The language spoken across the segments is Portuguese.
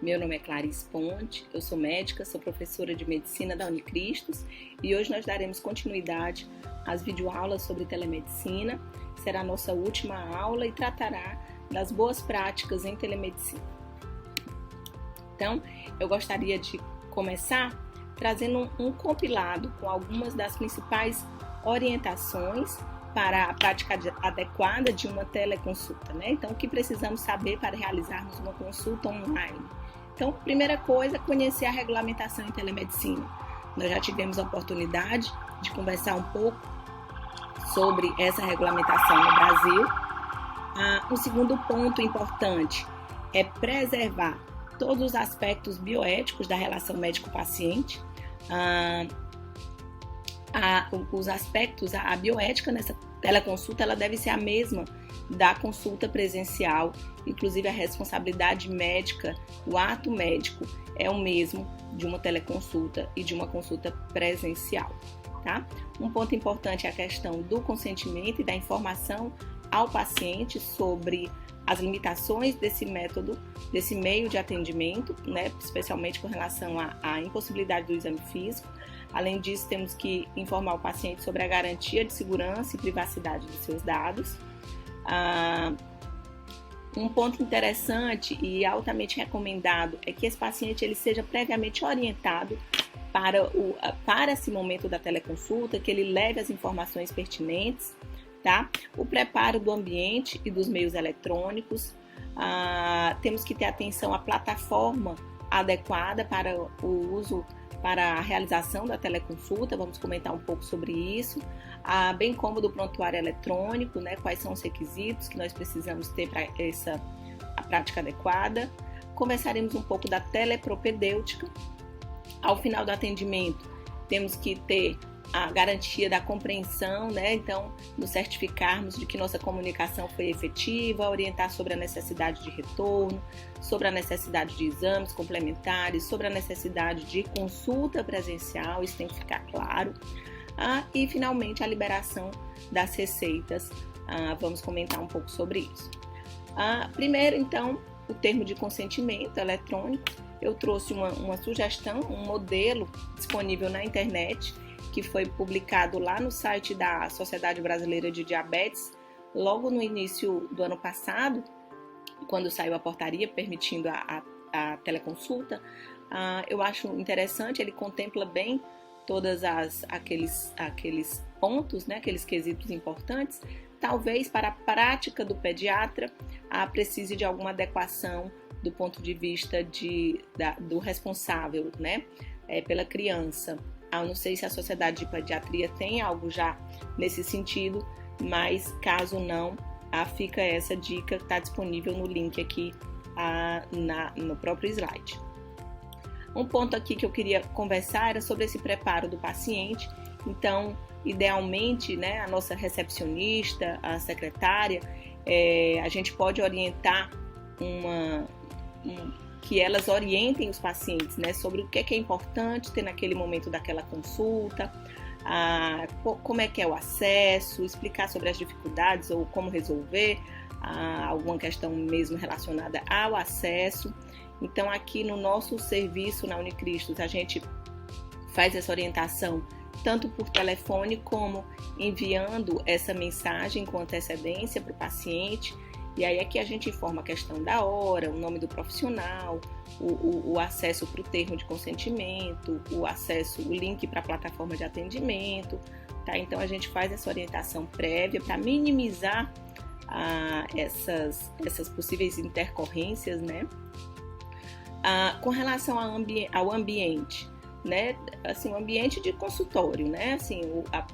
Meu nome é Clarice Ponte, eu sou médica, sou professora de medicina da Unicristos e hoje nós daremos continuidade às videoaulas sobre telemedicina. Será a nossa última aula e tratará das boas práticas em telemedicina. Então, eu gostaria de começar trazendo um compilado com algumas das principais orientações para a prática adequada de uma teleconsulta, né? Então, o que precisamos saber para realizarmos uma consulta online? Então, primeira coisa, conhecer a regulamentação em telemedicina. Nós já tivemos a oportunidade de conversar um pouco sobre essa regulamentação no Brasil. Um segundo ponto importante é preservar todos os aspectos bioéticos da relação médico-paciente. Os aspectos, a bioética nessa teleconsulta, ela deve ser a mesma da consulta presencial, inclusive a responsabilidade médica, o ato médico é o mesmo de uma teleconsulta e de uma consulta presencial, tá? Um ponto importante é a questão do consentimento e da informação ao paciente sobre as limitações desse método, desse meio de atendimento, né? Especialmente com relação à impossibilidade do exame físico. Além disso, temos que informar o paciente sobre a garantia de segurança e privacidade de seus dados. Um ponto interessante e altamente recomendado é que esse paciente ele seja previamente orientado para esse momento da teleconsulta, que ele leve as informações pertinentes, tá? O preparo do ambiente e dos meios eletrônicos. Temos que ter atenção à plataforma adequada para o uso, para a realização da teleconsulta, vamos comentar um pouco sobre isso, bem como do prontuário eletrônico, né? Quais são os requisitos que nós precisamos ter para a prática adequada. Conversaremos um pouco da telepropedêutica. Ao final do atendimento, temos que ter a garantia da compreensão, né? Então, nos certificarmos de que nossa comunicação foi efetiva, orientar sobre a necessidade de retorno, sobre a necessidade de exames complementares, sobre a necessidade de consulta presencial, isso tem que ficar claro. E, finalmente, a liberação das receitas. Vamos comentar um pouco sobre isso. Primeiro, então, o termo de consentimento eletrônico. Eu trouxe uma sugestão, um modelo disponível na internet, que foi publicado lá no site da Sociedade Brasileira de Diabetes, logo no início do ano passado, quando saiu a portaria permitindo a teleconsulta. Eu acho interessante, ele contempla bem todos aqueles pontos, né, aqueles quesitos importantes. Talvez para a prática do pediatra precise de alguma adequação do ponto de vista do responsável, né, pela criança. Eu não sei se a Sociedade de Pediatria tem algo já nesse sentido, mas caso não, fica essa dica que está disponível no link aqui no próprio slide. Um ponto aqui que eu queria conversar era sobre esse preparo do paciente. Então, idealmente, né, a nossa recepcionista, a secretária, a gente pode orientar que elas orientem os pacientes, né, sobre o que é importante ter naquele momento daquela consulta, como é que é o acesso, explicar sobre as dificuldades ou como resolver, alguma questão mesmo relacionada ao acesso. Então, aqui no nosso serviço na Unicristos, a gente faz essa orientação tanto por telefone como enviando essa mensagem com antecedência para o paciente. E aí aqui a gente informa a questão da hora, o nome do profissional, o acesso para o termo de consentimento, o link para a plataforma de atendimento, tá? Então a gente faz essa orientação prévia para minimizar essas possíveis intercorrências, né? Com relação ao ambiente, né? Assim, o ambiente de consultório, né? Assim,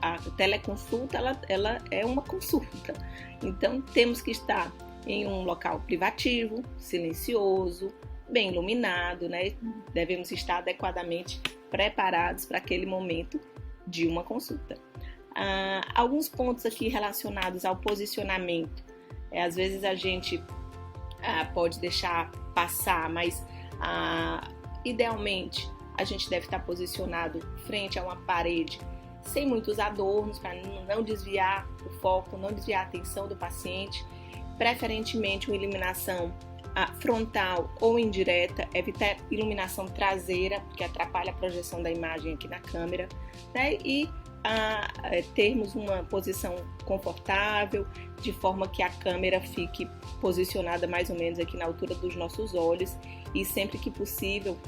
a teleconsulta ela é uma consulta, então temos que estar em um local privativo, silencioso, bem iluminado, né? Devemos estar adequadamente preparados para aquele momento de uma consulta. Alguns pontos aqui relacionados ao posicionamento. Às vezes a gente pode deixar passar, mas idealmente a gente deve estar posicionado frente a uma parede sem muitos adornos, para não desviar o foco, não desviar a atenção do paciente. Preferentemente uma iluminação frontal ou indireta, evitar iluminação traseira, que atrapalha a projeção da imagem aqui na câmera, né? E termos uma posição confortável, de forma que a câmera fique posicionada mais ou menos aqui na altura dos nossos olhos, e sempre que possível,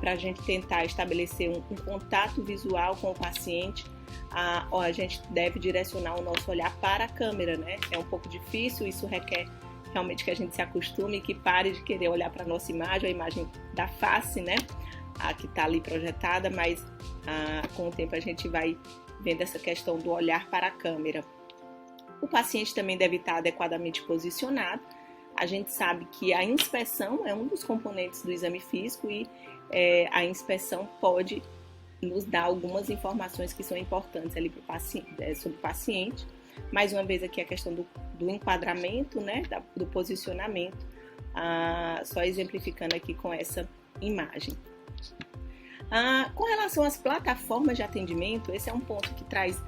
para a gente tentar estabelecer um contato visual com o paciente, a gente deve direcionar o nosso olhar para a câmera, né? É um pouco difícil, isso requer realmente que a gente se acostume e que pare de querer olhar para a nossa imagem, a imagem da face, né? A que está ali projetada, mas com o tempo a gente vai vendo essa questão do olhar para a câmera. O paciente também deve estar adequadamente posicionado. A gente sabe que a inspeção é um dos componentes do exame físico e a inspeção pode nos dar algumas informações que são importantes ali sobre o paciente. Mais uma vez aqui a questão do enquadramento, né, do posicionamento, só exemplificando aqui com essa imagem. Com relação às plataformas de atendimento, esse é um ponto que traz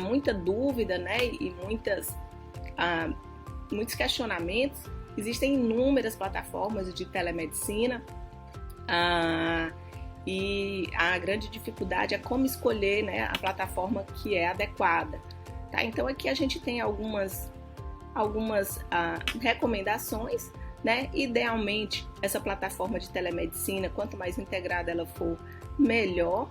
muita dúvida, né, e muitos questionamentos. Existem inúmeras plataformas de telemedicina e a grande dificuldade é como escolher, né, a plataforma que é adequada. Tá? Então aqui a gente tem algumas recomendações, né? Idealmente essa plataforma de telemedicina, quanto mais integrada ela for, melhor.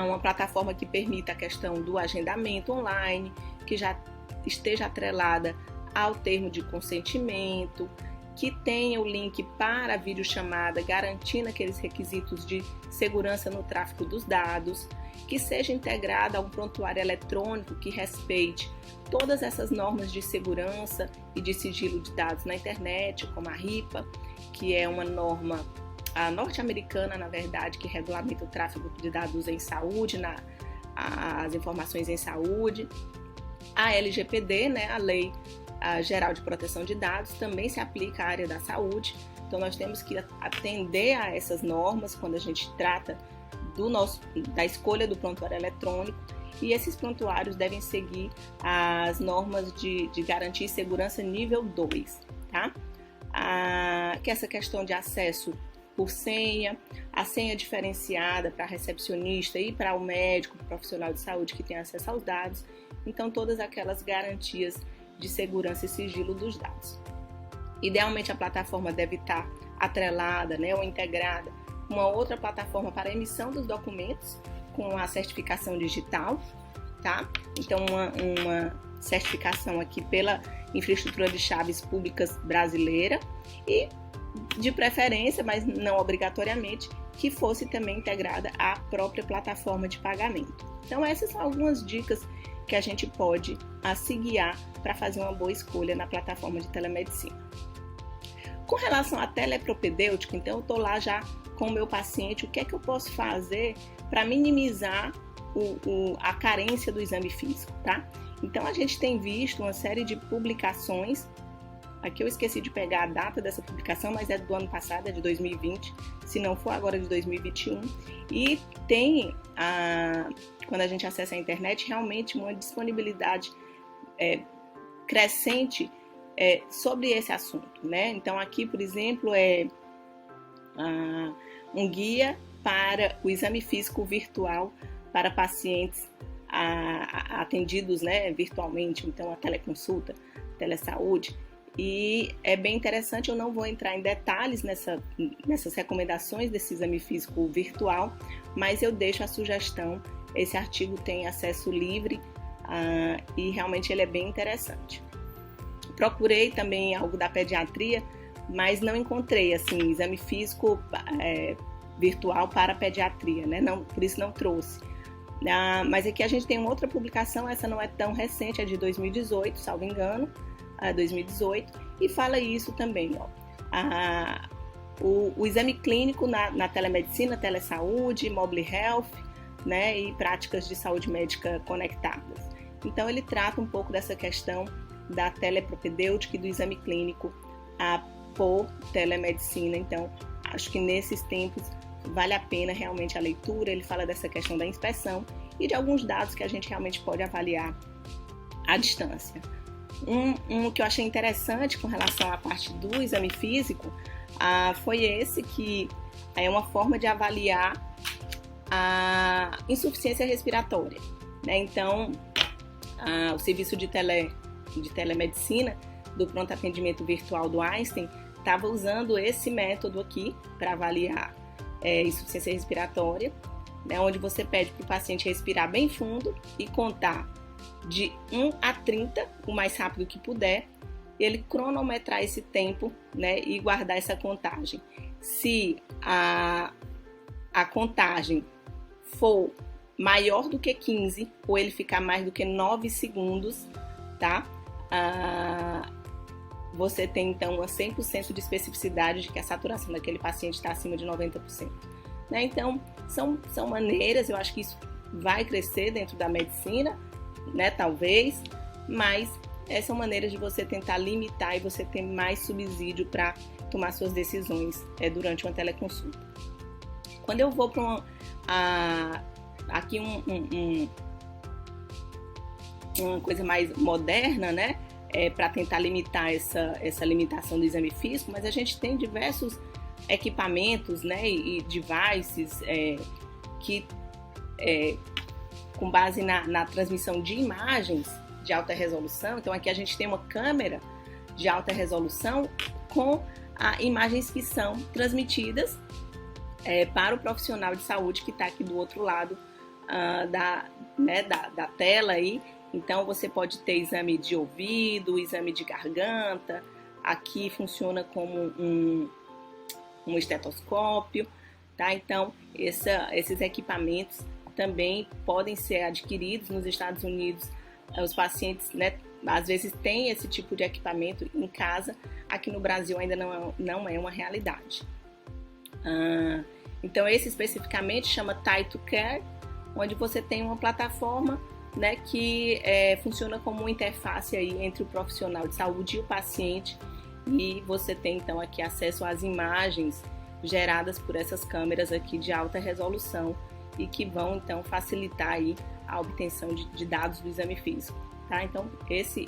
Uma plataforma que permita a questão do agendamento online, que já esteja atrelada ao termo de consentimento, que tenha o link para a videochamada, garantindo aqueles requisitos de segurança no tráfego dos dados, que seja integrada a um prontuário eletrônico que respeite todas essas normas de segurança e de sigilo de dados na internet, como a RIPA, que é uma norma norte-americana, na verdade, que regulamenta o tráfego de dados em saúde, as informações em saúde. A LGPD, né, a Lei Geral de Proteção de Dados, também se aplica à área da saúde. Então, nós temos que atender a essas normas quando a gente trata da escolha do prontuário eletrônico, e esses prontuários devem seguir as normas de garantia e segurança nível 2, tá? Que é essa questão de acesso por senha, a senha diferenciada para a recepcionista e para o médico, o profissional de saúde que tem acesso aos dados. Então, todas aquelas garantias de segurança e sigilo dos dados. Idealmente, a plataforma deve estar atrelada, né, ou integrada com uma outra plataforma para emissão dos documentos com a certificação digital, tá? Então, uma certificação aqui pela Infraestrutura de Chaves Públicas Brasileira e, de preferência, mas não obrigatoriamente, que fosse também integrada à própria plataforma de pagamento. Então, essas são algumas dicas que a gente pode se guiar para fazer uma boa escolha na plataforma de telemedicina. Com relação à telepropedêutica, então eu estou lá já com o meu paciente, o que é que eu posso fazer para minimizar a carência do exame físico, tá? Então a gente tem visto uma série de publicações, aqui eu esqueci de pegar a data dessa publicação, mas é do ano passado, é de 2020, se não for agora de 2021, e tem, quando a gente acessa a internet, realmente uma disponibilidade crescente sobre esse assunto, né? Então aqui, por exemplo, um guia para o exame físico virtual para pacientes atendidos, né, virtualmente, então a teleconsulta, telesaúde, e é bem interessante. Eu não vou entrar em detalhes nessas recomendações desse exame físico virtual, mas eu deixo a sugestão. Esse artigo tem acesso livre e realmente ele é bem interessante. Procurei também algo da pediatria, mas não encontrei assim exame físico virtual para pediatria, né? Não, por isso não trouxe. Mas aqui a gente tem uma outra publicação, essa não é tão recente, é de 2018, salvo engano, 2018, e fala isso também, ó. O exame clínico na telemedicina, telesaúde, mobile health, né, e práticas de saúde médica conectadas. Então ele trata um pouco dessa questão da telepropedêutica e do exame clínico por telemedicina. Então acho que nesses tempos vale a pena realmente a leitura. Ele fala dessa questão da inspeção e de alguns dados que a gente realmente pode avaliar à distância. Um que eu achei interessante com relação à parte do exame físico foi esse, que é uma forma de avaliar a insuficiência respiratória, né? Então, o serviço de telemedicina do pronto atendimento virtual do Einstein estava usando esse método aqui para avaliar insuficiência respiratória, né? Onde você pede para o paciente respirar bem fundo e contar de 1 a 30, o mais rápido que puder, ele cronometrar esse tempo, né, e guardar essa contagem. Se a contagem for maior do que 15, ou ele ficar mais do que 9 segundos, tá? Você tem então uma 100% de especificidade de que a saturação daquele paciente está acima de 90%. Né? Então, são maneiras, eu acho que isso vai crescer dentro da medicina, né? Talvez, mas são maneiras de você tentar limitar e você ter mais subsídio para tomar suas decisões durante uma teleconsulta. Quando eu vou para aqui uma coisa mais moderna, né? Para tentar limitar essa limitação do exame físico, mas a gente tem diversos equipamentos, né, e devices que, com base na transmissão de imagens de alta resolução, então aqui a gente tem uma câmera de alta resolução com imagens que são transmitidas para o profissional de saúde que está aqui do outro lado da tela aí. Então você pode ter exame de ouvido, exame de garganta, aqui funciona como um estetoscópio, tá? Então esses equipamentos também podem ser adquiridos nos Estados Unidos. Os pacientes, né, às vezes têm esse tipo de equipamento em casa, aqui no Brasil ainda não é uma realidade. Então esse especificamente chama Tie2Care, onde você tem uma plataforma, né, que funciona como uma interface aí entre o profissional de saúde e o paciente, e você tem então aqui acesso às imagens geradas por essas câmeras aqui de alta resolução e que vão então facilitar aí a obtenção de dados do exame físico, tá? Então esse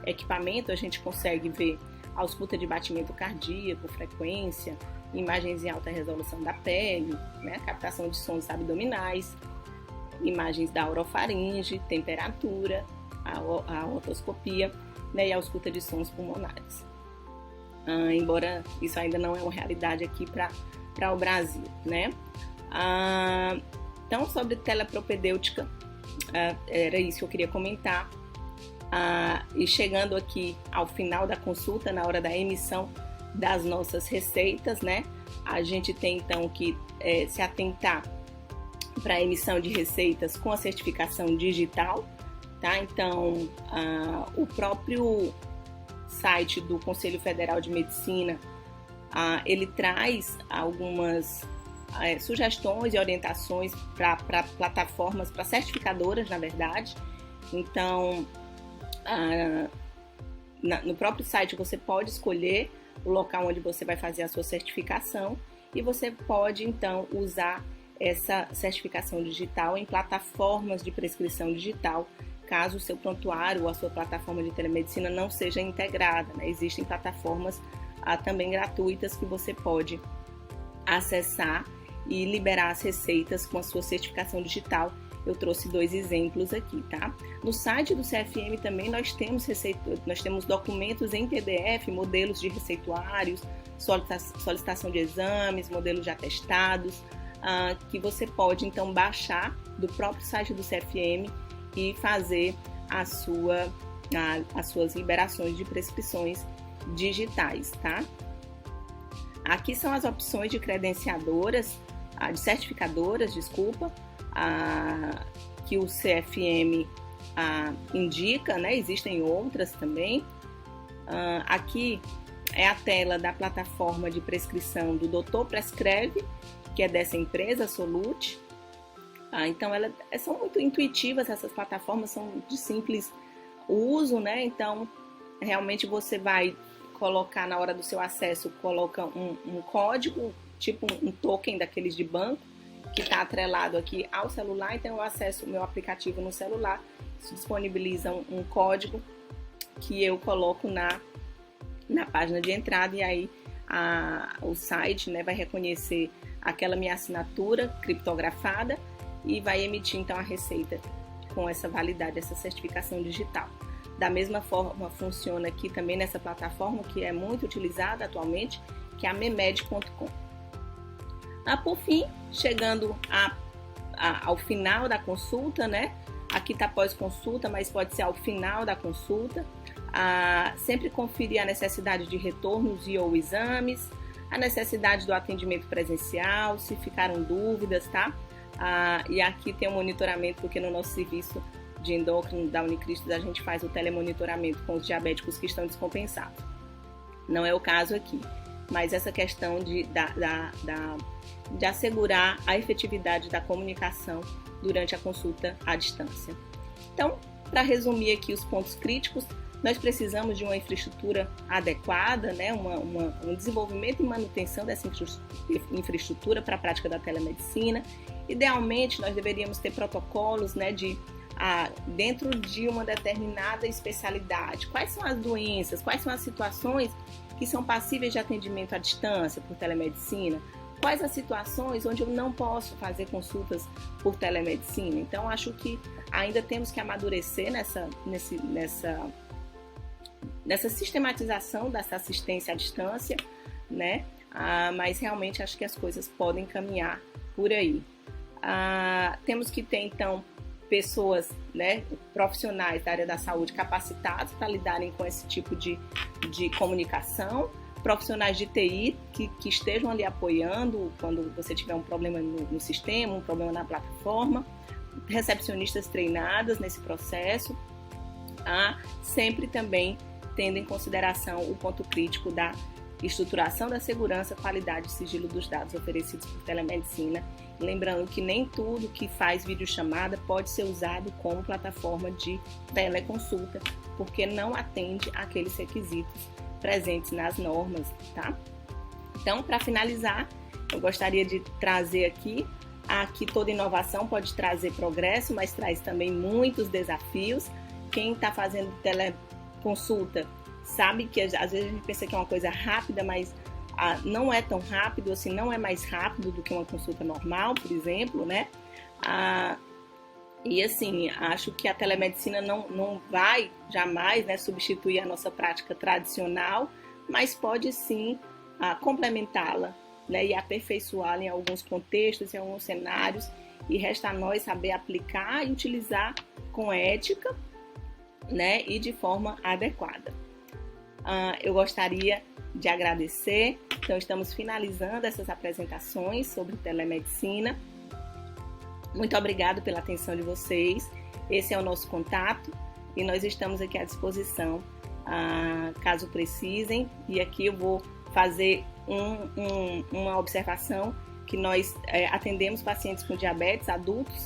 equipamento a gente consegue ver a ausculta de batimento cardíaco, frequência, imagens em alta resolução da pele, né, captação de sons abdominais, imagens da orofaringe, temperatura, a otoscopia, né, e a ausculta de sons pulmonares. Embora isso ainda não é uma realidade aqui para o Brasil, né? Então, sobre telepropedêutica, era isso que eu queria comentar. E chegando aqui ao final da consulta, na hora da emissão das nossas receitas, né? A gente tem então que se atentar para a emissão de receitas com a certificação digital, tá? Então, o próprio site do Conselho Federal de Medicina, ele traz algumas sugestões e orientações para plataformas, para certificadoras, na verdade. Então, no próprio site você pode escolher o local onde você vai fazer a sua certificação e você pode, então, usar essa certificação digital em plataformas de prescrição digital, caso o seu prontuário ou a sua plataforma de telemedicina não seja integrada, né? Existem plataformas também gratuitas que você pode acessar e liberar as receitas com a sua certificação digital. Eu trouxe 2 exemplos aqui, tá? No site do CFM também nós temos documentos em PDF, modelos de receituários, solicitação de exames, modelos de atestados, que você pode então baixar do próprio site do CFM e fazer as suas liberações de prescrições digitais, tá? Aqui são as opções de credenciadoras, de certificadoras, desculpa, que o CFM indica, né? Existem outras também. Aqui é a tela da plataforma de prescrição do Doutor Prescreve, que é dessa empresa, Solute. Então, são muito intuitivas, essas plataformas são de simples uso, né? Então, realmente você vai colocar na hora do seu acesso, coloca um código, tipo um token daqueles de banco, que está atrelado aqui ao celular. Então, eu acesso o meu aplicativo no celular, isso disponibiliza um código que eu coloco na página de entrada, e aí o site, né, vai reconhecer aquela minha assinatura criptografada e vai emitir então a receita com essa validade, essa certificação digital. Da mesma forma funciona aqui também nessa plataforma que é muito utilizada atualmente, que é a memed.com. Por fim, chegando ao final da consulta, né? Aqui está pós-consulta, mas pode ser ao final da consulta. Sempre conferir a necessidade de retornos e ou exames, a necessidade do atendimento presencial, se ficaram dúvidas, tá? E aqui tem um monitoramento, porque no nosso serviço de endócrino da Unicristos a gente faz o telemonitoramento com os diabéticos que estão descompensados. Não é o caso aqui, mas essa questão de assegurar a efetividade da comunicação durante a consulta à distância. Então, para resumir aqui os pontos críticos, nós precisamos de uma infraestrutura adequada, né? Um desenvolvimento e manutenção dessa infraestrutura para a prática da telemedicina. Idealmente, nós deveríamos ter protocolos, né, dentro de uma determinada especialidade. Quais são as doenças, quais são as situações que são passíveis de atendimento à distância por telemedicina? Quais as situações onde eu não posso fazer consultas por telemedicina? Então, acho que ainda temos que amadurecer nessa sistematização dessa assistência à distância, né? Mas realmente acho que as coisas podem caminhar por aí. Temos que ter, então, pessoas, né, profissionais da área da saúde capacitados para lidarem com esse tipo de comunicação, profissionais de TI que estejam ali apoiando quando você tiver um problema no sistema, um problema na plataforma, recepcionistas treinadas nesse processo, sempre também tendo em consideração o ponto crítico da estruturação da segurança, qualidade e sigilo dos dados oferecidos por telemedicina. Lembrando que nem tudo que faz videochamada pode ser usado como plataforma de teleconsulta, porque não atende àqueles requisitos presentes nas normas, tá? Então, para finalizar, eu gostaria de trazer aqui toda inovação pode trazer progresso, mas traz também muitos desafios. Quem está fazendo teleconsulta sabe que às vezes a gente pensa que é uma coisa rápida, mas não é tão rápido, assim, não é mais rápido do que uma consulta normal, por exemplo, né? E assim, acho que a telemedicina não vai jamais, né, substituir a nossa prática tradicional, mas pode sim complementá-la, né, e aperfeiçoá-la em alguns contextos, em alguns cenários, e resta a nós saber aplicar e utilizar com ética, né, e de forma adequada. Eu gostaria de agradecer. Então, estamos finalizando essas apresentações sobre telemedicina. Muito obrigado pela atenção de vocês. Esse é o nosso contato e nós estamos aqui à disposição, caso precisem. E aqui eu vou fazer uma observação, que nós atendemos pacientes com diabetes adultos.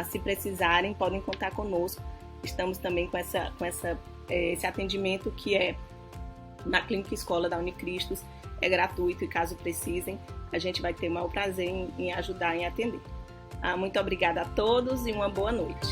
Se precisarem, podem contar conosco. Estamos também com esse atendimento que é na Clínica Escola da Unicristos, é gratuito e caso precisem, a gente vai ter o maior prazer em ajudar, em atender. Muito obrigada a todos e uma boa noite.